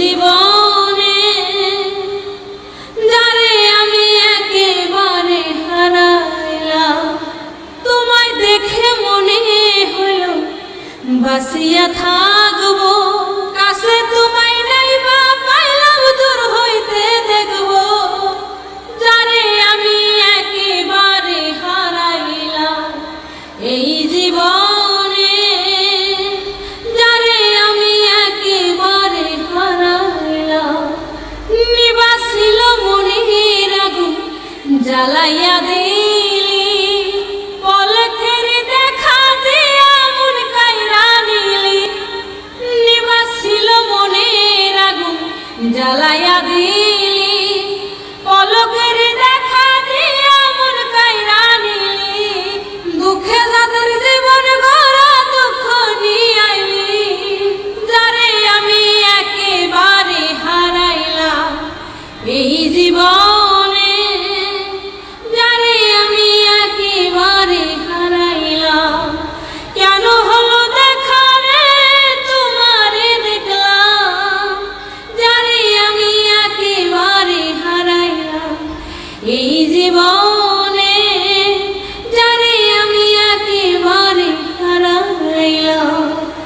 জীবনে যারে আমি একেবারে হারাইলাম, তোমায় দেখে মনে হলো বাসিয়া থাকবো, কাছে তোমায় নাই বা পাইলাম দূর হইতে দেখবো। যারে আমি একেবারে হারাইলাম এই জীবনে, যারে আমি একেবারে হারাইলাম, নিবাসিল মনের আগুন জ্বালাইয়া দিলি, পলকের দেখা দিয়া মন কাইরা নিলি। নিবাসিল মনের আগুন জ্বালাইয়া দিলি।